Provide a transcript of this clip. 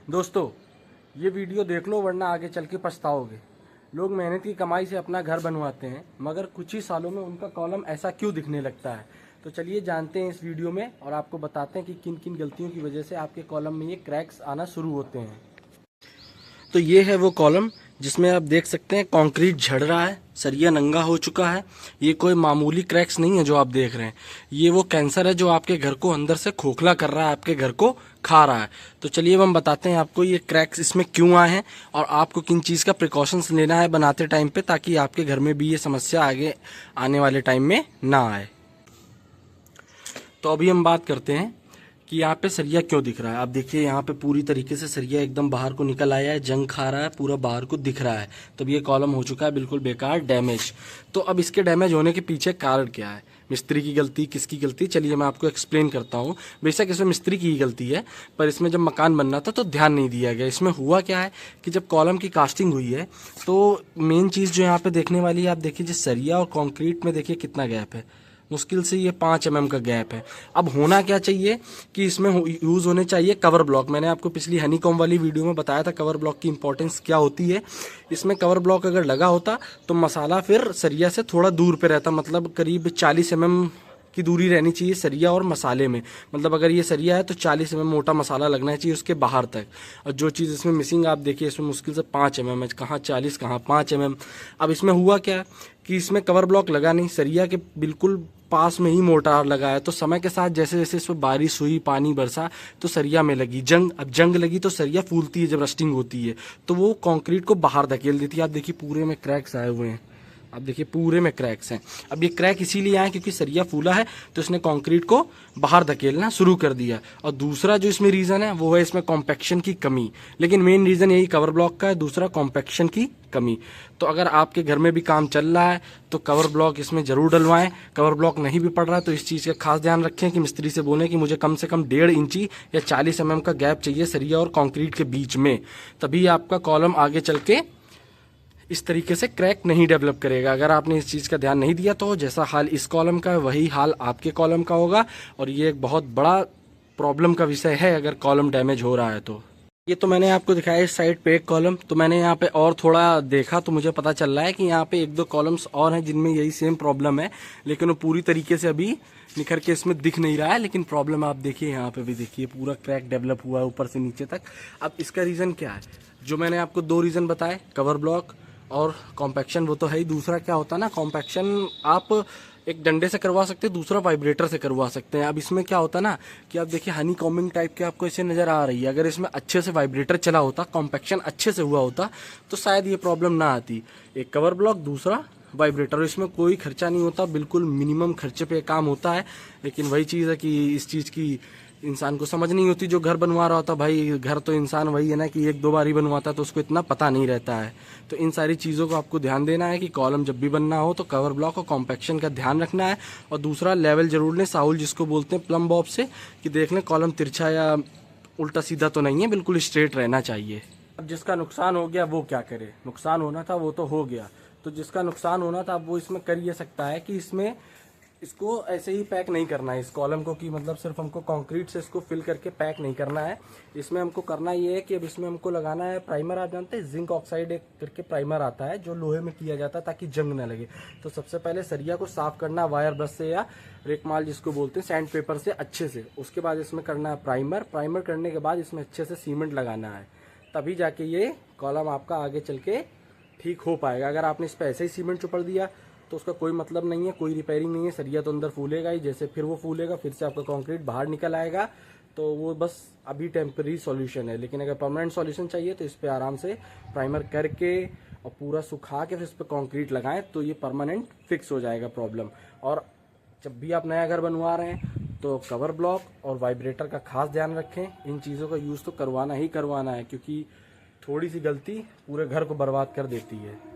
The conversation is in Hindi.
दोस्तों, ये वीडियो देख लो वरना आगे चल के पछताओगे। लोग मेहनत की कमाई से अपना घर बनवाते हैं, मगर कुछ ही सालों में उनका कॉलम ऐसा क्यों दिखने लगता है। तो चलिए जानते हैं इस वीडियो में और आपको बताते हैं कि किन किन गलतियों की वजह से आपके कॉलम में ये क्रैक्स आना शुरू होते हैं। तो ये है वो कॉलम जिसमें आप देख सकते हैं कंक्रीट झड़ रहा है, सरिया नंगा हो चुका है। ये कोई मामूली क्रैक्स नहीं है जो आप देख रहे हैं, ये वो कैंसर है जो आपके घर को अंदर से खोखला कर रहा है, आपके घर को खा रहा है। तो चलिए अब हम बताते हैं आपको ये क्रैक्स इसमें क्यों आए हैं और आपको किन चीज़ का प्रिकॉशंस लेना है बनाते टाइम पे, ताकि आपके घर में भी ये समस्या आगे आने वाले टाइम में ना आए। तो अभी हम बात करते हैं कि यहाँ पे सरिया क्यों दिख रहा है। आप देखिए यहाँ पे पूरी तरीके से सरिया एकदम बाहर को निकल आया है, जंग खा रहा है, पूरा बाहर को दिख रहा है। तब ये कॉलम हो चुका है बिल्कुल बेकार, डैमेज। तो अब इसके डैमेज होने के पीछे कारण क्या है, मिस्त्री की गलती, किसकी गलती, चलिए मैं आपको एक्सप्लेन करता हूँ। बेशक इसमें मिस्त्री की ही गलती है, पर इसमें जब मकान बनना था तो ध्यान नहीं दिया गया। इसमें हुआ क्या है कि जब कॉलम की कास्टिंग हुई है तो मेन चीज़ जो यहाँ पे देखने वाली है, आप देखिए जिस सरिया और कॉन्क्रीट में देखिए कितना गैप है, मुश्किल से ये 5 mm का गैप है। अब होना क्या चाहिए कि इसमें यूज़ होने चाहिए कवर ब्लॉक। मैंने आपको पिछली हनीकॉम वाली वीडियो में बताया था कवर ब्लॉक की इंपॉर्टेंस क्या होती है। इसमें कवर ब्लॉक अगर लगा होता तो मसाला फिर सरिया से थोड़ा दूर पे रहता, मतलब करीब 40 mm की दूरी रहनी चाहिए सरिया और मसाले में। मतलब अगर ये सरिया है तो 40 mm मोटा मसाला लगना चाहिए उसके बाहर तक। और जो चीज़ इसमें मिसिंग आप देखिए, इसमें मुश्किल से 5 mm है, कहाँ 40 कहाँ 5 mm। अब इसमें हुआ क्या कि इसमें कवर ब्लॉक लगा नहीं, सरिया के बिल्कुल पास में ही मोटार लगा है। तो समय के साथ जैसे जैसे इसमें बारिश हुई, पानी बरसा, तो सरिया में लगी जंग। अब जंग लगी तो सरिया फूलती है, जब रस्टिंग होती है तो वो कंक्रीट को बाहर धकेल देती है। आप देखिए पूरे में क्रैक्स आए हुए हैं, आप देखिए पूरे में क्रैक्स हैं। अब ये क्रैक इसीलिए आए क्योंकि सरिया फूला है तो इसने कंक्रीट को बाहर धकेलना शुरू कर दिया। और दूसरा जो इसमें रीज़न है वो है इसमें कॉम्पैक्शन की कमी। लेकिन मेन रीज़न यही कवर ब्लॉक का है, दूसरा कॉम्पैक्शन की कमी। तो अगर आपके घर में भी काम चल रहा है तो कवर ब्लॉक इसमें ज़रूर डलवाएं। कवर ब्लॉक नहीं भी पड़ रहा है तो इस चीज़ का खास ध्यान रखें कि मिस्त्री से बोलें कि मुझे कम से कम 1.5 इंची या 40 mm का गैप चाहिए सरिया और कंक्रीट के बीच में, तभी आपका कॉलम आगे चल के इस तरीके से क्रैक नहीं डेवलप करेगा। अगर आपने इस चीज़ का ध्यान नहीं दिया तो जैसा हाल इस कॉलम का है वही हाल आपके कॉलम का होगा, और ये एक बहुत बड़ा प्रॉब्लम का विषय है अगर कॉलम डैमेज हो रहा है तो। ये तो मैंने आपको दिखाया इस साइड पे एक कॉलम, तो मैंने यहाँ पे और थोड़ा देखा तो मुझे पता चल रहा है कि यहाँ पे 1-2 कॉलम्स और हैं जिनमें यही सेम प्रॉब्लम है, लेकिन वो पूरी तरीके से अभी निखर के इसमें दिख नहीं रहा है। लेकिन प्रॉब्लम आप देखिए यहाँ पे भी देखिए पूरा क्रैक डेवलप हुआ है ऊपर से नीचे तक। अब इसका रीज़न क्या है, जो मैंने आपको 2 रीज़न बताए, कवर ब्लॉक और कॉम्पैक्शन, वो तो है ही। दूसरा क्या होता है ना, कॉम्पैक्शन आप एक डंडे से करवा सकते हैं, दूसरा वाइब्रेटर से करवा सकते हैं। अब इसमें क्या होता है ना कि आप देखिए हनी कॉम्बिंग टाइप के आपको इसे नज़र आ रही है। अगर इसमें अच्छे से वाइब्रेटर चला होता, कॉम्पैक्शन अच्छे से हुआ होता तो शायद ये प्रॉब्लम ना आती। एक कवर ब्लॉक, दूसरा वाइब्रेटर, इसमें कोई खर्चा नहीं होता, बिल्कुल मिनिमम खर्चे पे काम होता है। लेकिन वही चीज़ है कि इस चीज़ की इंसान को समझ नहीं होती जो घर बनवा रहा होता। भाई घर तो इंसान वही है ना कि 1-2 बार ही बनवाता है तो उसको इतना पता नहीं रहता है। तो इन सारी चीज़ों को आपको ध्यान देना है कि कॉलम जब भी बनना हो तो कवर ब्लॉक और कॉम्पैक्शन का ध्यान रखना है। और दूसरा लेवल जरूर लें, साउल जिसको बोलते हैं प्लम बॉब से, कि देख लें कॉलम तिरछा या उल्टा सीधा तो नहीं है, बिल्कुल स्ट्रेट रहना चाहिए। अब जिसका नुकसान हो गया वो क्या करे, नुकसान होना था वो तो हो गया। तो जिसका नुकसान होना था वो इसमें कर ये सकता है कि इसमें इसको ऐसे ही पैक नहीं करना है इस कॉलम को, कि मतलब सिर्फ हमको कंक्रीट से इसको फिल करके पैक नहीं करना है। इसमें हमको करना ये है कि अब इसमें हमको लगाना है प्राइमर। आप जानते हैं जिंक ऑक्साइड एक करके प्राइमर आता है जो लोहे में किया जाता है ताकि जंग ना लगे। तो सबसे पहले सरिया को साफ करना है वायर ब्रश से या रेकमाल जिसको बोलते हैं, सैंड पेपर से अच्छे से। उसके बाद इसमें करना है प्राइमर। प्राइमर करने के बाद इसमें अच्छे से सीमेंट लगाना है, तभी जाके ये कॉलम आपका आगे चल के ठीक हो पाएगा। अगर आपने इस पर ऐसे ही सीमेंट चुपड़ दिया तो उसका कोई मतलब नहीं है, कोई रिपेयरिंग नहीं है। सरिया तो अंदर फूलेगा ही, जैसे फिर वो फूलेगा फिर से आपका कंक्रीट बाहर निकल आएगा। तो वो बस अभी टेम्पररी सॉल्यूशन है। लेकिन अगर परमानेंट सॉल्यूशन चाहिए तो इस पर आराम से प्राइमर करके और पूरा सुखा के फिर इस पर कंक्रीट लगाएं तो ये परमानेंट फिक्स हो जाएगा प्रॉब्लम। और जब भी आप नया घर बनवा रहे हैं तो कवर ब्लॉक और वाइब्रेटर का खास ध्यान रखें। इन चीज़ों का यूज़ तो करवाना ही करवाना है, क्योंकि थोड़ी सी गलती पूरे घर को बर्बाद कर देती है।